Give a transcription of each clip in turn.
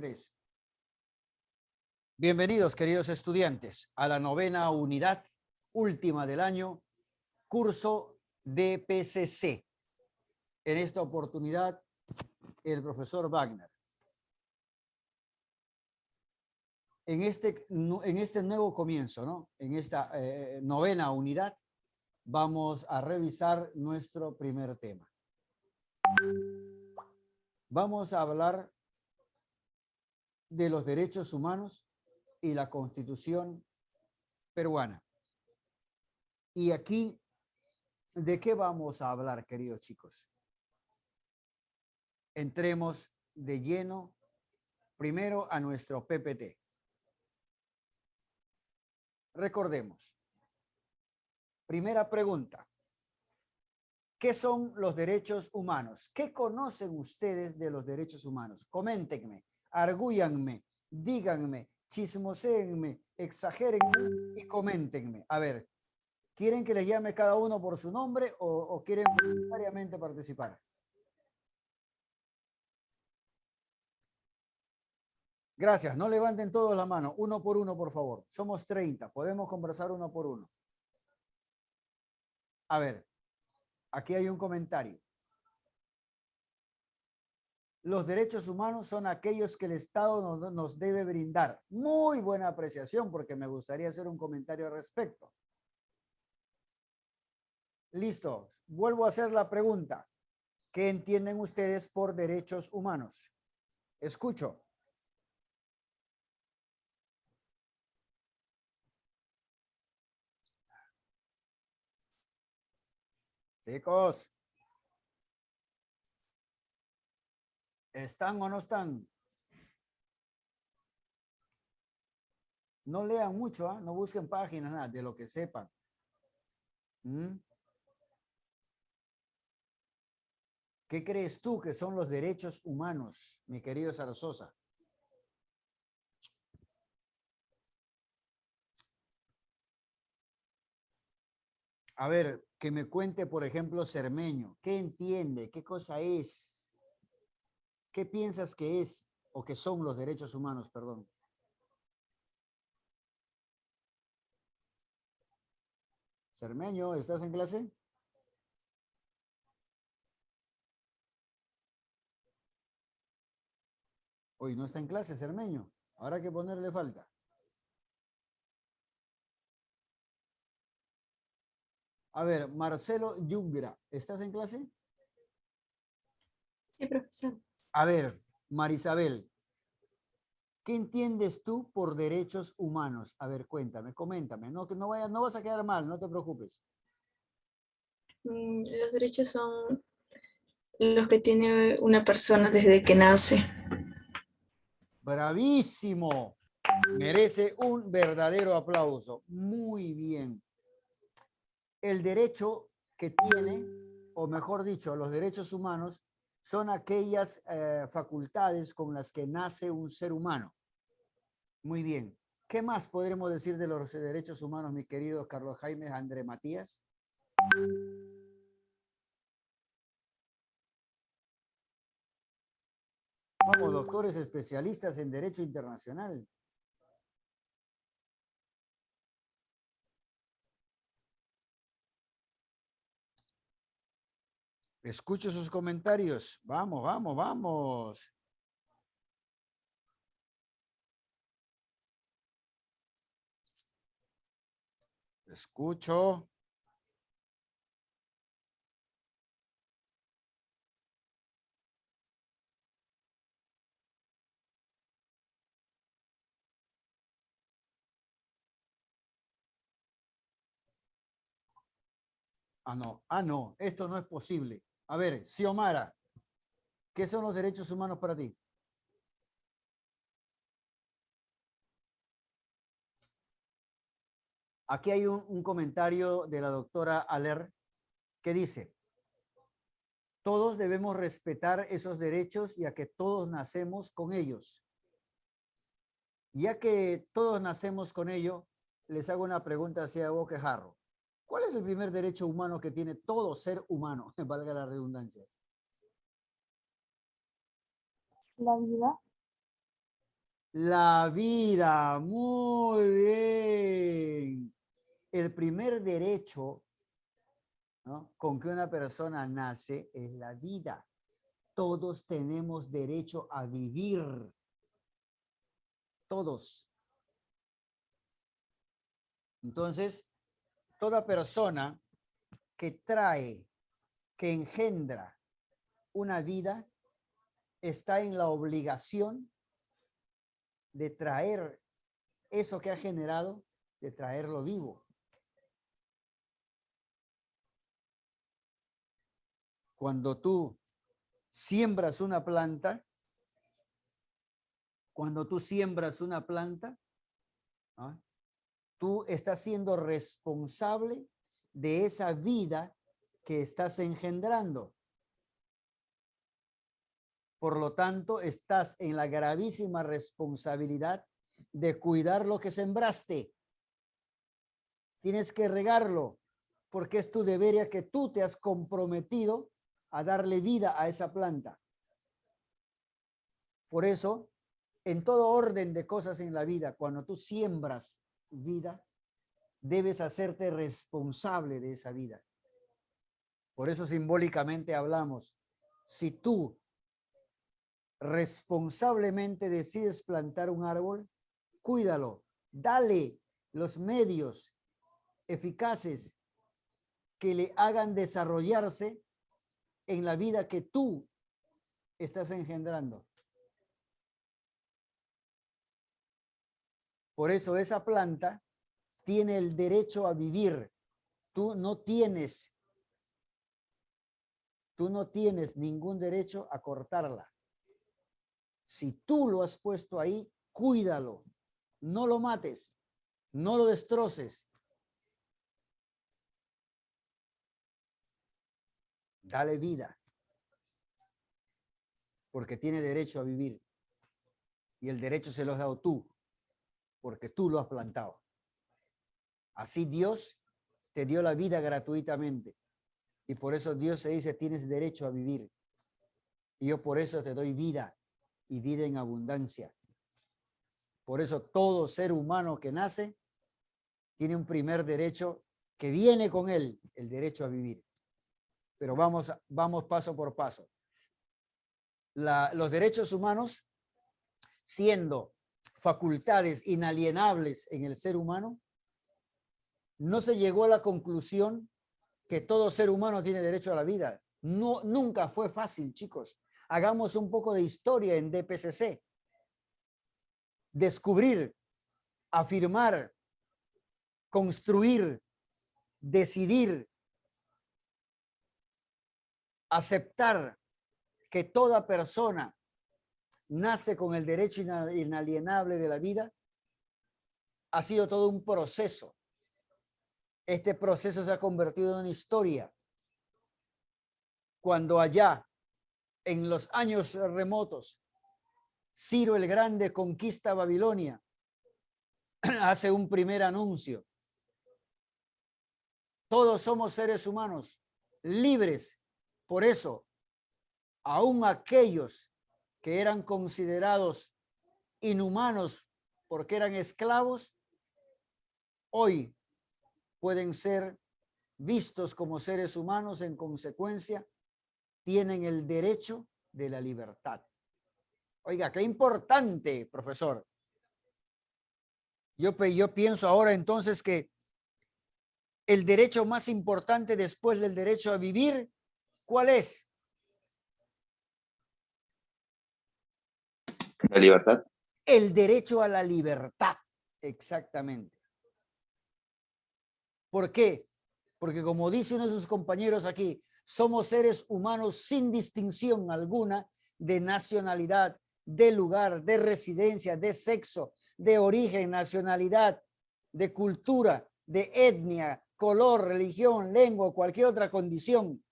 3. Bienvenidos, queridos estudiantes, a la 9ª unidad, última del año, curso de PCC. En esta oportunidad, el profesor Wagner. En este nuevo comienzo, ¿no? En esta 9ª unidad, vamos a revisar nuestro primer tema. Vamos a hablar de los derechos humanos y la Constitución peruana. Y aquí, ¿de qué vamos a hablar, queridos chicos? Entremos de lleno primero a nuestro PPT. Recordemos. Primera pregunta. ¿Qué son los derechos humanos? ¿Qué conocen ustedes de los derechos humanos? Coméntenme, argúyanme, díganme, chismoséenme, exagérenme y coméntenme. A ver, ¿quieren que les llame cada uno por su nombre o quieren voluntariamente participar? Gracias. No levanten todos la mano. Uno por uno, por favor. Somos 30. Podemos conversar uno por uno. A ver, aquí hay un comentario. Los derechos humanos son aquellos que el Estado nos debe brindar. Muy buena apreciación, porque me gustaría hacer un comentario al respecto. Listo. Vuelvo a hacer la pregunta. ¿Qué entienden ustedes por derechos humanos? Escucho. Chicos, ¿están o no están? No lean mucho, ¿eh? No busquen páginas, nada, de lo que sepan. ¿Qué crees tú que son los derechos humanos, mi querido Zaragoza? A ver, que me cuente, por ejemplo, Cermeño. ¿Qué entiende? ¿Qué cosa es? ¿Qué piensas que es o que son los derechos humanos, perdón? Cermeño, ¿estás en clase? Hoy no está en clase, Cermeño. Ahora hay que ponerle falta. A ver, Marcelo Yungra, ¿estás en clase? Sí, profesor. A ver, Marisabel, ¿qué entiendes tú por derechos humanos? A ver, cuéntame, coméntame. No, que no vas a quedar mal, no te preocupes. Los derechos son los que tiene una persona desde que nace. Bravísimo. Merece un verdadero aplauso. Muy bien. El derecho que tiene, o mejor dicho, los derechos humanos, son aquellas facultades con las que nace un ser humano. Muy bien. ¿Qué más podremos decir de los derechos humanos, mi querido Carlos Jaime André Matías? Vamos, doctores especialistas en Derecho Internacional. Escucho sus comentarios. Vamos, vamos, vamos. Escucho. Ah, no. Ah, no. Esto no es posible. A ver, Xiomara, ¿qué son los derechos humanos para ti? Aquí hay un comentario de la doctora Aller que dice, todos debemos respetar esos derechos ya que todos nacemos con ellos. Ya que todos nacemos con ello, les hago una pregunta hacia boquejarro. ¿Cuál es el primer derecho humano que tiene todo ser humano? Valga la redundancia. La vida. La vida, muy bien. El primer derecho, ¿no?, con que una persona nace es la vida. Todos tenemos derecho a vivir. Todos. Entonces, toda persona que trae, que engendra una vida, está en la obligación de traer eso que ha generado, de traerlo vivo. Cuando tú siembras una planta, ¿no?, tú estás siendo responsable de esa vida que estás engendrando. Por lo tanto, estás en la gravísima responsabilidad de cuidar lo que sembraste. Tienes que regarlo, porque es tu deber, ya que tú te has comprometido a darle vida a esa planta. Por eso, en todo orden de cosas en la vida, cuando tú siembras vida, debes hacerte responsable de esa vida. Por eso simbólicamente hablamos, si tú responsablemente decides plantar un árbol, cuídalo, dale los medios eficaces que le hagan desarrollarse en la vida que tú estás engendrando. Por eso esa planta tiene el derecho a vivir. Tú no tienes ningún derecho a cortarla. Si tú lo has puesto ahí, cuídalo. No lo mates, no lo destroces. Dale vida, porque tiene derecho a vivir. Y el derecho se lo has dado tú, porque tú lo has plantado. Así Dios te dio la vida gratuitamente. Y por eso Dios se dice, tienes derecho a vivir. Y yo por eso te doy vida, y vida en abundancia. Por eso todo ser humano que nace tiene un primer derecho que viene con él, el derecho a vivir. Pero vamos paso por paso. Los derechos humanos, siendo facultades inalienables en el ser humano, no se llegó a la conclusión que todo ser humano tiene derecho a la vida. No, nunca fue fácil, chicos. Hagamos un poco de historia en DPCC. Descubrir, afirmar, construir, decidir, aceptar que toda persona nace con el derecho inalienable de la vida, ha sido todo un proceso. Este proceso se ha convertido en una historia. Cuando allá, en los años remotos, Ciro el Grande conquista Babilonia, hace un primer anuncio. Todos somos seres humanos, libres. Por eso, aún aquellos que eran considerados inhumanos porque eran esclavos, hoy pueden ser vistos como seres humanos. En consecuencia, tienen el derecho de la libertad. Oiga, qué importante, profesor. Yo pienso ahora entonces que el derecho más importante después del derecho a vivir, ¿cuál es? La libertad. El derecho a la libertad, exactamente. ¿Por qué? Porque como dice uno de sus compañeros aquí, somos seres humanos sin distinción alguna de nacionalidad, de lugar, de residencia, de sexo, de origen, nacionalidad, de cultura, de etnia, color, religión, lengua o cualquier otra condición.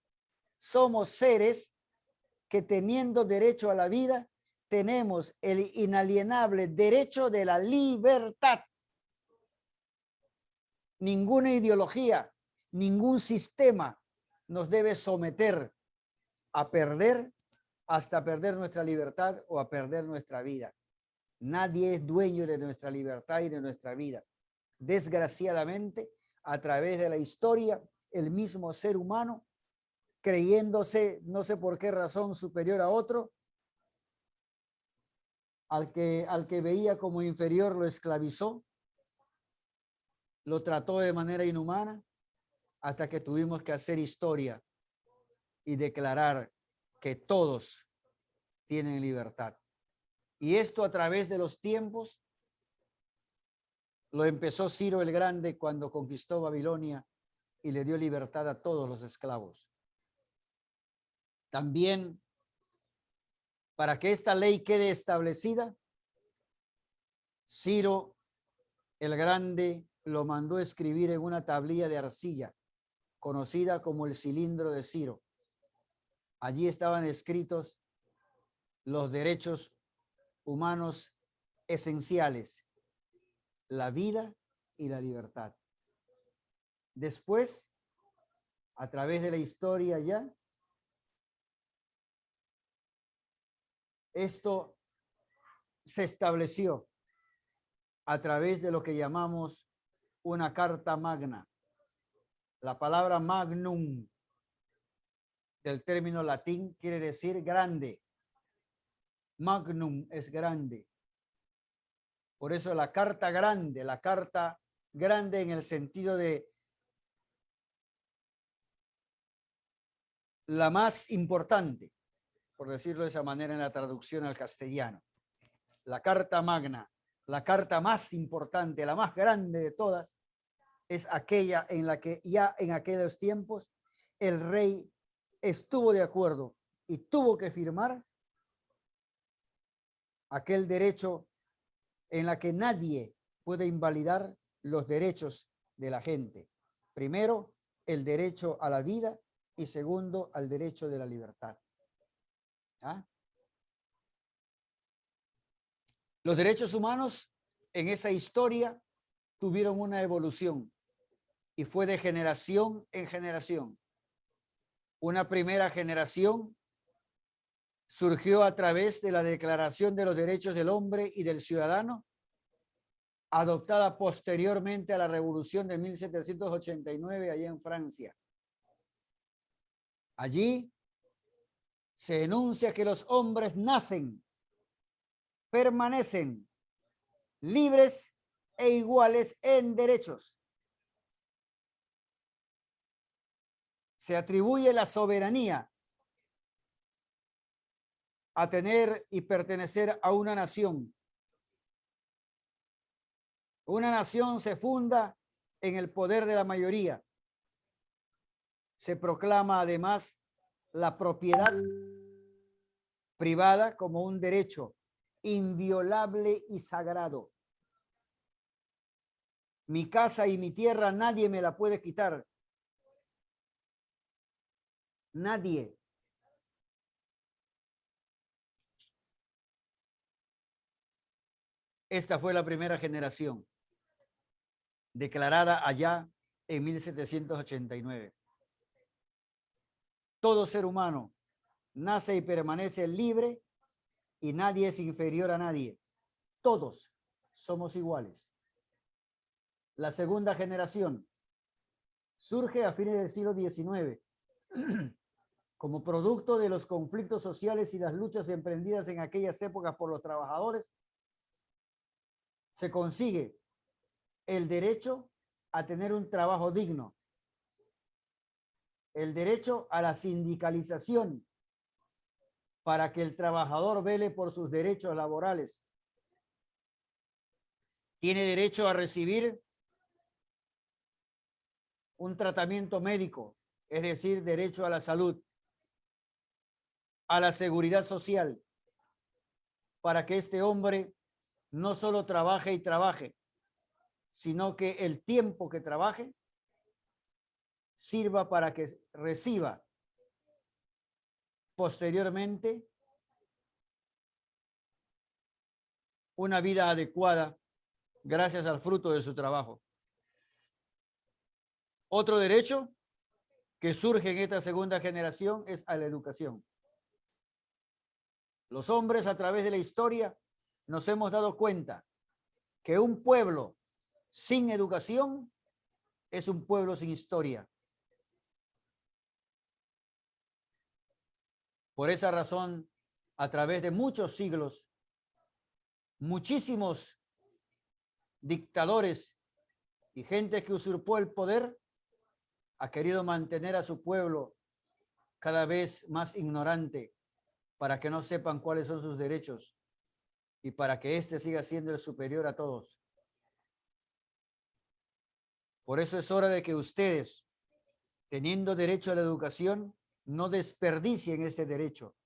Somos seres que, teniendo derecho a la vida, tenemos el inalienable derecho de la libertad. Ninguna ideología, ningún sistema nos debe someter a perder, hasta perder nuestra libertad o a perder nuestra vida. Nadie es dueño de nuestra libertad y de nuestra vida. Desgraciadamente, a través de la historia, el mismo ser humano, creyéndose, no sé por qué razón, superior a otro, al que veía como inferior lo esclavizó, lo trató de manera inhumana, hasta que tuvimos que hacer historia y declarar que todos tienen libertad. Y esto a través de los tiempos lo empezó Ciro el Grande cuando conquistó Babilonia y le dio libertad a todos los esclavos. También, para que esta ley quede establecida, Ciro el Grande lo mandó escribir en una tablilla de arcilla, conocida como el cilindro de Ciro. Allí estaban escritos los derechos humanos esenciales, la vida y la libertad. Después, a través de la historia ya, esto se estableció a través de lo que llamamos una carta magna. La palabra magnum del término latín quiere decir grande. Magnum es grande. Por eso la carta grande en el sentido de la más importante, por decirlo de esa manera en la traducción al castellano. La carta magna, la carta más importante, la más grande de todas, es aquella en la que ya en aquellos tiempos el rey estuvo de acuerdo y tuvo que firmar aquel derecho en la que nadie puede invalidar los derechos de la gente. Primero, el derecho a la vida y segundo, al derecho de la libertad. ¿Ah? Los derechos humanos en esa historia tuvieron una evolución y fue de generación en generación. Una primera generación surgió a través de la Declaración de los Derechos del Hombre y del Ciudadano, adoptada posteriormente a la Revolución de 1789 allá en Francia. Allí se enuncia que los hombres nacen, permanecen libres e iguales en derechos. Se atribuye la soberanía a tener y pertenecer a una nación. Una nación se funda en el poder de la mayoría. Se proclama además la propiedad privada como un derecho inviolable y sagrado. Mi casa y mi tierra nadie me la puede quitar. Nadie. Esta fue la primera generación, declarada allá en 1789. Todo ser humano nace y permanece libre y nadie es inferior a nadie. Todos somos iguales. La segunda generación surge a fines del siglo XIX como producto de los conflictos sociales y las luchas emprendidas en aquellas épocas por los trabajadores. Se consigue el derecho a tener un trabajo digno, el derecho a la sindicalización para que el trabajador vele por sus derechos laborales. Tiene derecho a recibir un tratamiento médico, es decir, derecho a la salud, a la seguridad social, para que este hombre no solo trabaje y trabaje, sino que el tiempo que trabaje sirva para que reciba posteriormente una vida adecuada gracias al fruto de su trabajo. Otro derecho que surge en esta segunda generación es a la educación. Los hombres a través de la historia nos hemos dado cuenta que un pueblo sin educación es un pueblo sin historia. Por esa razón, a través de muchos siglos, muchísimos dictadores y gente que usurpó el poder ha querido mantener a su pueblo cada vez más ignorante para que no sepan cuáles son sus derechos y para que éste siga siendo el superior a todos. Por eso es hora de que ustedes, teniendo derecho a la educación, no desperdicien este derecho.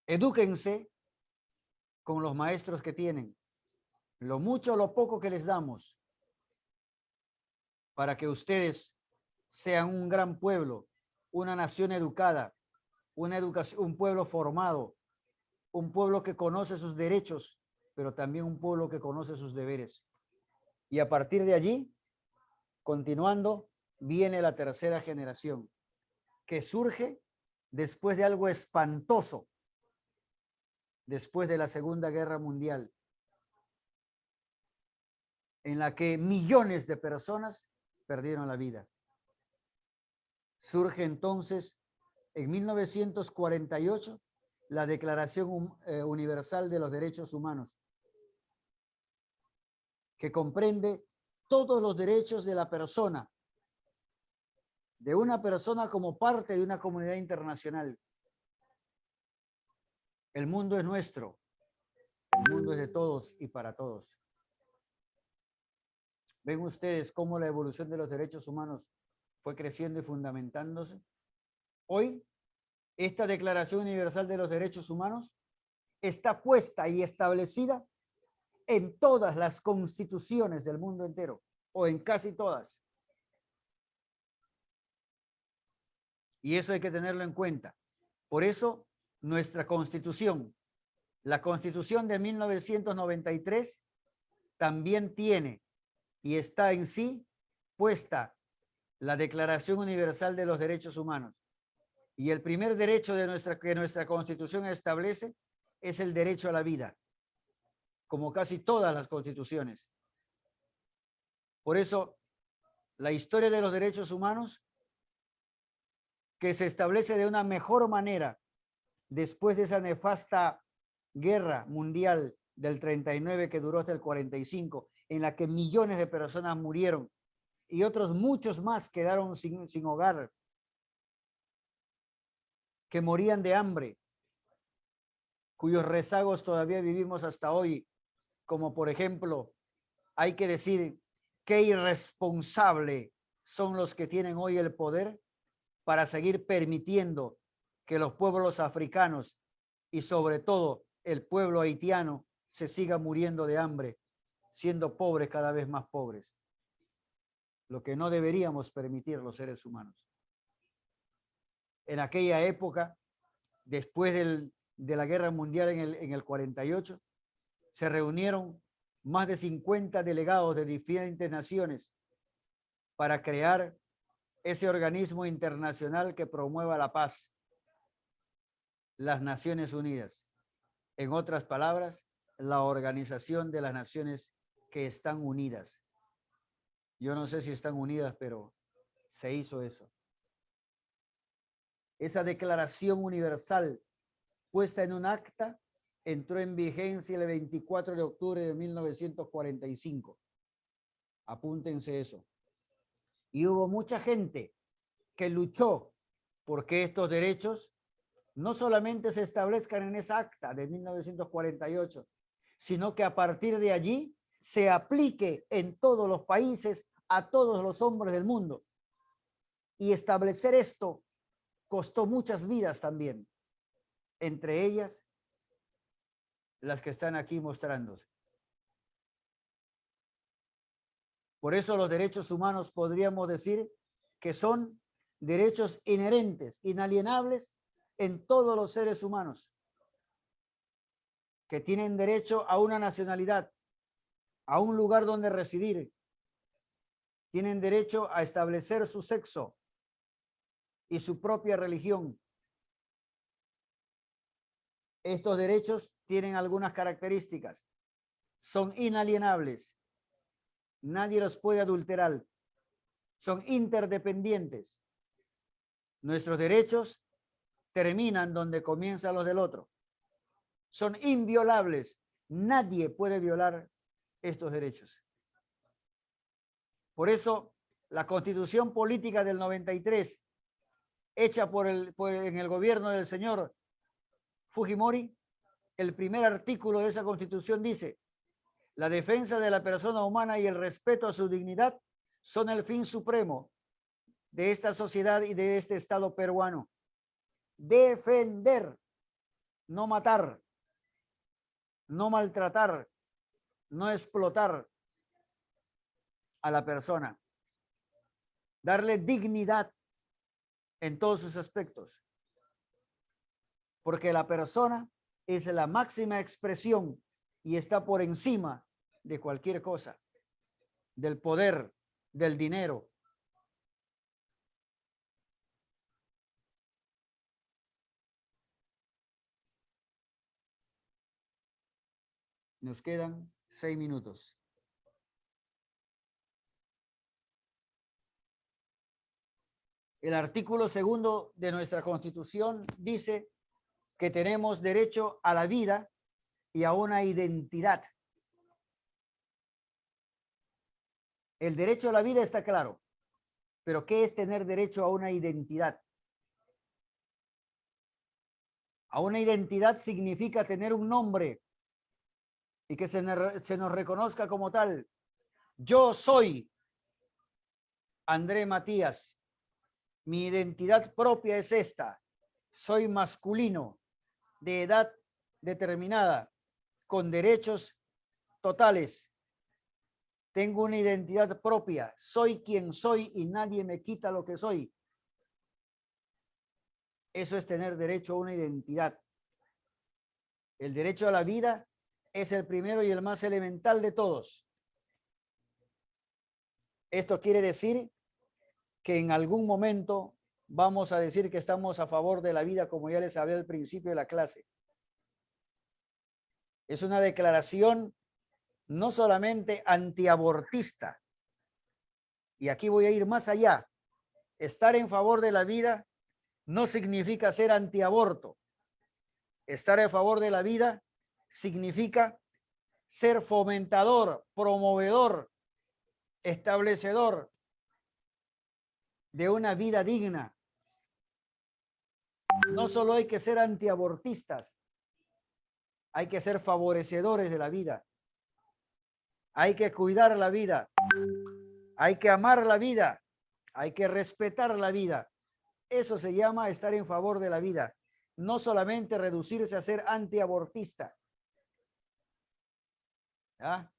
Edúquense con los maestros que tienen, lo mucho o lo poco que les damos, para que ustedes sean un gran pueblo, una nación educada, un pueblo formado, un pueblo que conoce sus derechos, pero también un pueblo que conoce sus deberes. Y a partir de allí, continuando, viene la tercera generación, que surge después de algo espantoso, después de la Segunda Guerra Mundial, en la que millones de personas perdieron la vida. Surge entonces, en 1948, la Declaración Universal de los Derechos Humanos, que comprende todos los derechos de la persona, de una persona como parte de una comunidad internacional. El mundo es nuestro, el mundo es de todos y para todos. ¿Ven ustedes cómo la evolución de los derechos humanos fue creciendo y fundamentándose? Hoy, esta Declaración Universal de los Derechos Humanos está puesta y establecida en todas las constituciones del mundo entero, o en casi todas. Y eso hay que tenerlo en cuenta. Por eso, nuestra Constitución, la Constitución de 1993, también tiene y está en sí puesta la Declaración Universal de los Derechos Humanos. Y el primer derecho que nuestra Constitución establece es el derecho a la vida, como casi todas las constituciones. Por eso, la historia de los derechos humanos, que se establece de una mejor manera después de esa nefasta guerra mundial del 39 que duró hasta el 45, en la que millones de personas murieron y otros muchos más quedaron sin hogar, que morían de hambre, cuyos rezagos todavía vivimos hasta hoy, como por ejemplo, hay que decir qué irresponsable son los que tienen hoy el poder para seguir permitiendo que los pueblos africanos y sobre todo el pueblo haitiano se siga muriendo de hambre, siendo pobres cada vez más pobres. Lo que no deberíamos permitir los seres humanos. En aquella época, después de la Guerra Mundial en el 48, se reunieron más de 50 delegados de diferentes naciones para crear ese organismo internacional que promueva la paz, las Naciones Unidas. En otras palabras, la Organización de las Naciones que están unidas. Yo no sé si están unidas, pero se hizo eso. Esa Declaración Universal puesta en un acta entró en vigencia el 24 de octubre de 1945. Apúntense eso. Y hubo mucha gente que luchó porque estos derechos no solamente se establezcan en esa acta de 1948, sino que a partir de allí se aplique en todos los países a todos los hombres del mundo. Y establecer esto costó muchas vidas también, entre ellas las que están aquí mostrándose. Por eso los derechos humanos podríamos decir que son derechos inherentes, inalienables en todos los seres humanos, que tienen derecho a una nacionalidad, a un lugar donde residir, tienen derecho a establecer su sexo y su propia religión. Estos derechos tienen algunas características. Son inalienables. Nadie los puede adulterar. Son interdependientes. Nuestros derechos terminan donde comienzan los del otro. Son inviolables. Nadie puede violar estos derechos. Por eso, la Constitución Política del 93, hecha en el gobierno del señor Fujimori, el primer artículo de esa Constitución dice: la defensa de la persona humana y el respeto a su dignidad son el fin supremo de esta sociedad y de este Estado peruano. Defender, no matar, no maltratar, no explotar a la persona. Darle dignidad en todos sus aspectos. Porque la persona es la máxima expresión y está por encima de cualquier cosa, del poder, del dinero. Nos quedan 6 minutos. El artículo 2 de nuestra Constitución dice que tenemos derecho a la vida y a una identidad. El derecho a la vida está claro, pero ¿qué es tener derecho a una identidad? A una identidad significa tener un nombre y que se nos reconozca como tal. Yo soy André Matías. Mi identidad propia es esta. Soy masculino, de edad determinada, con derechos totales. Tengo una identidad propia. Soy quien soy y nadie me quita lo que soy. Eso es tener derecho a una identidad. El derecho a la vida es el primero y el más elemental de todos. Esto quiere decir que en algún momento vamos a decir que estamos a favor de la vida, como ya les hablé al principio de la clase. Es una declaración no solamente antiabortista, y aquí voy a ir más allá. Estar en favor de la vida no significa ser antiaborto. Estar a favor de la vida significa ser fomentador, promovedor, establecedor de una vida digna. No solo hay que ser antiabortistas, hay que ser favorecedores de la vida. Hay que cuidar la vida. Hay que amar la vida. Hay que respetar la vida. Eso se llama estar en favor de la vida. No solamente reducirse a ser antiabortista. ¿Ah?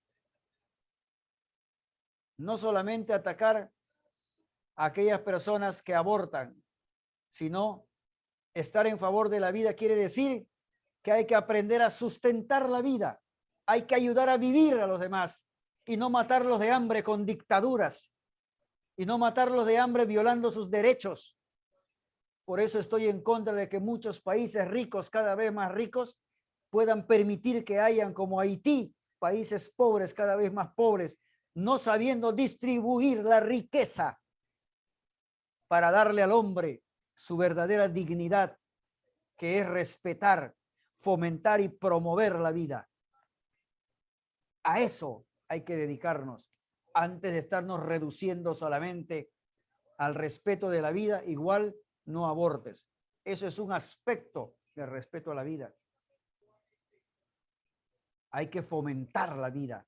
No solamente atacar a aquellas personas que abortan, sino estar en favor de la vida quiere decir que hay que aprender a sustentar la vida. Hay que ayudar a vivir a los demás y no matarlos de hambre con dictaduras y no matarlos de hambre violando sus derechos. Por eso estoy en contra de que muchos países ricos, cada vez más ricos, puedan permitir que hayan como Haití, países pobres, cada vez más pobres, no sabiendo distribuir la riqueza para darle al hombre su verdadera dignidad, que es respetar, fomentar y promover la vida. A eso hay que dedicarnos antes de estarnos reduciendo solamente al respeto de la vida. Igual no abortes. Eso es un aspecto del respeto a la vida. Hay que fomentar la vida.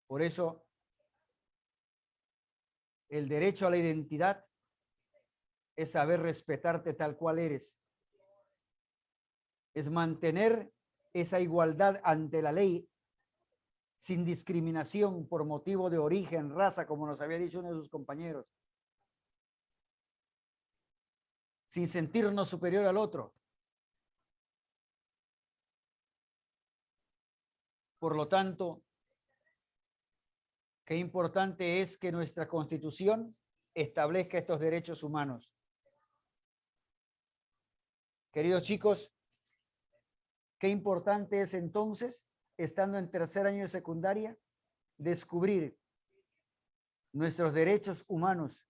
Por eso, el derecho a la identidad es saber respetarte tal cual eres. Es mantener esa igualdad ante la ley, sin discriminación por motivo de origen, raza, como nos había dicho uno de sus compañeros. Sin sentirnos superior al otro. Por lo tanto, qué importante es que nuestra Constitución establezca estos derechos humanos. Queridos chicos, qué importante es entonces, estando en tercer año de secundaria, descubrir nuestros derechos humanos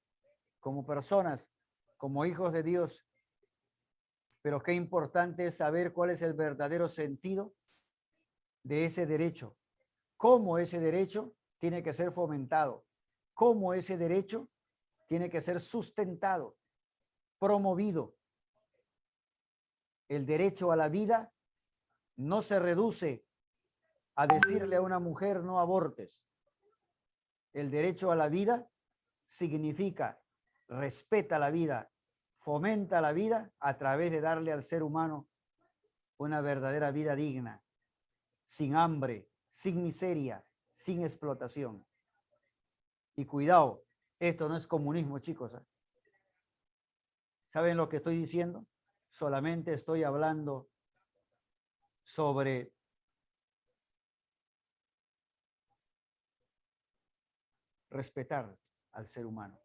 como personas, como hijos de Dios. Pero qué importante es saber cuál es el verdadero sentido de ese derecho, cómo ese derecho tiene que ser fomentado, cómo ese derecho tiene que ser sustentado, promovido. El derecho a la vida no se reduce a decirle a una mujer no abortes. El derecho a la vida significa respeta la vida, fomenta la vida a través de darle al ser humano una verdadera vida digna, sin hambre, sin miseria, sin explotación. Y cuidado, esto no es comunismo, chicos, ¿eh? ¿Saben lo que estoy diciendo? Solamente estoy hablando sobre respetar al ser humano,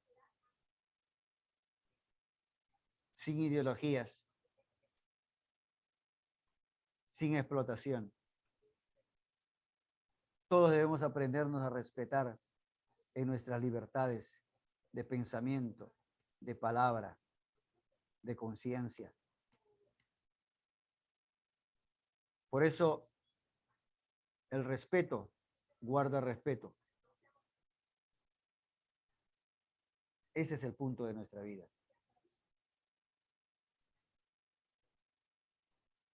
sin ideologías, sin explotación. Todos debemos aprendernos a respetar en nuestras libertades de pensamiento, de palabra, de conciencia. Por eso, el respeto guarda respeto. Ese es el punto de nuestra vida.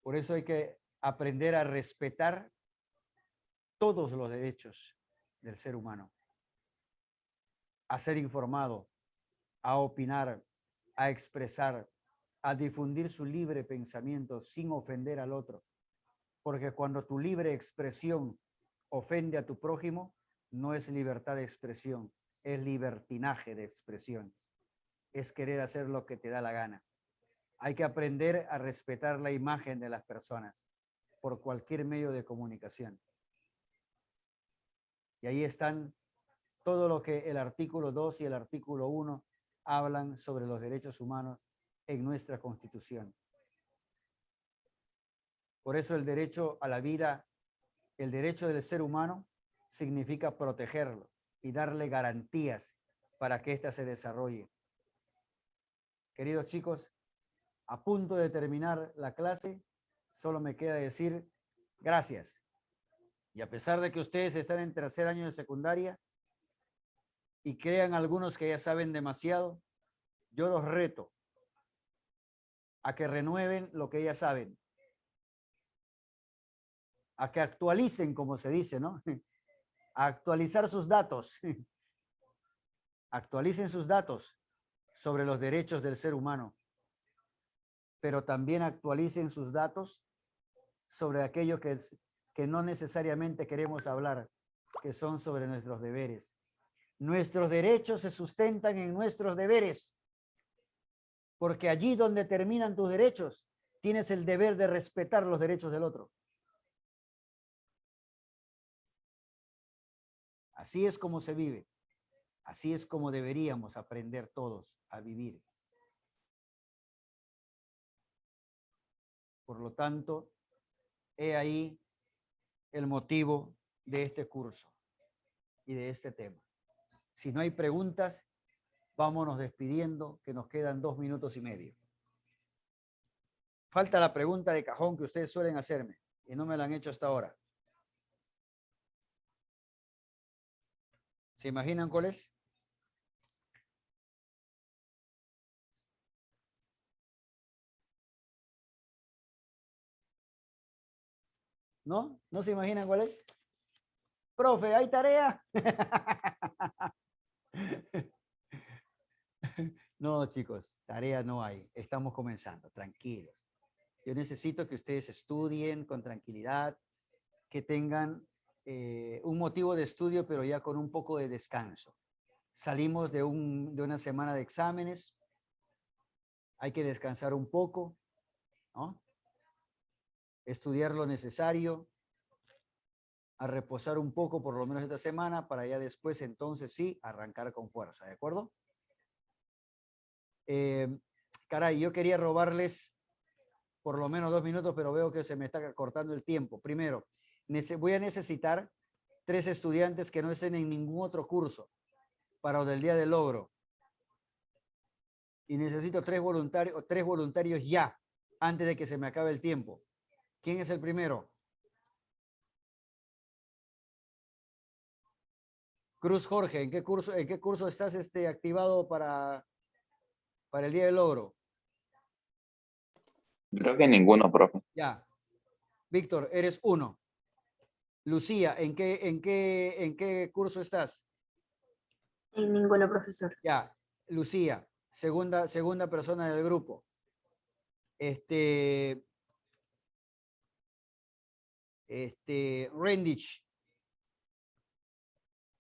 Por eso hay que aprender a respetar todos los derechos del ser humano. A ser informado, a opinar, a expresar, a difundir su libre pensamiento sin ofender al otro. Porque cuando tu libre expresión ofende a tu prójimo, no es libertad de expresión, es libertinaje de expresión. Es querer hacer lo que te da la gana. Hay que aprender a respetar la imagen de las personas por cualquier medio de comunicación. Y ahí están todo lo que el artículo 2 y el artículo 1 hablan sobre los derechos humanos en nuestra Constitución. Por eso el derecho a la vida, el derecho del ser humano, significa protegerlo y darle garantías para que ésta se desarrolle. Queridos chicos, a punto de terminar la clase, solo me queda decir gracias. Y a pesar de que ustedes están en tercer año de secundaria y crean algunos que ya saben demasiado, yo los reto a que renueven lo que ya saben, a que actualicen, como se dice, ¿no? A actualizar sus datos. Actualicen sus datos sobre los derechos del ser humano, pero también actualicen sus datos sobre aquello que no necesariamente queremos hablar, que son sobre nuestros deberes. Nuestros derechos se sustentan en nuestros deberes, porque allí donde terminan tus derechos, tienes el deber de respetar los derechos del otro. Así es como se vive. Así es como deberíamos aprender todos a vivir. Por lo tanto, he ahí el motivo de este curso y de este tema. Si no hay preguntas, vámonos despidiendo, que nos quedan 2 minutos y medio. Falta la pregunta de cajón que ustedes suelen hacerme y no me la han hecho hasta ahora. ¿Se imaginan cuál es? ¿No? ¿No se imaginan cuál es? Profe, ¿hay tarea? No, chicos, tarea no hay. Estamos comenzando, tranquilos. Yo necesito que ustedes estudien con tranquilidad, que tengan un motivo de estudio, pero ya con un poco de descanso. Salimos de una semana de exámenes, hay que descansar un poco, ¿no? Estudiar lo necesario, a reposar un poco por lo menos esta semana, para ya después entonces sí arrancar con fuerza, ¿de acuerdo? Caray, yo quería robarles por lo menos 2 minutos, pero veo que se me está cortando el tiempo. Primero, voy a necesitar 3 estudiantes que no estén en ningún otro curso para lo del día del logro. Y necesito 3 voluntarios ya, antes de que se me acabe el tiempo. ¿Quién es el primero? Cruz Jorge, ¿en qué curso estás activado para el día del logro? Creo que ninguno, profe. Ya. Víctor, eres 1. Lucía, ¿en qué curso estás? En ninguno, profesor. Ya. Lucía, segunda persona del grupo. Rendich.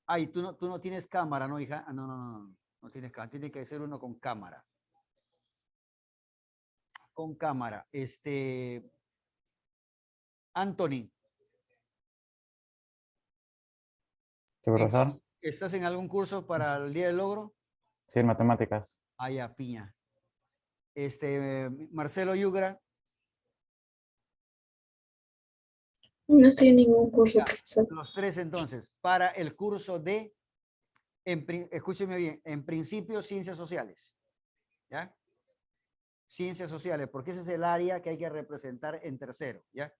Ay, tú no tienes cámara, ¿no, hija? Ah, no tienes cámara. Tiene que ser uno con cámara. Con cámara. Anthony. ¿Qué, profesor? ¿Estás en algún curso para el día del logro? Sí, en matemáticas. Ah, ya, piña. Marcelo Yugra. No estoy en ningún curso, Ya, profesor. los 3 entonces, para el curso de, escúcheme bien, en principio ciencias sociales. ¿Ya? Ciencias sociales, porque ese es el área que hay que representar en tercero. ¿Ya?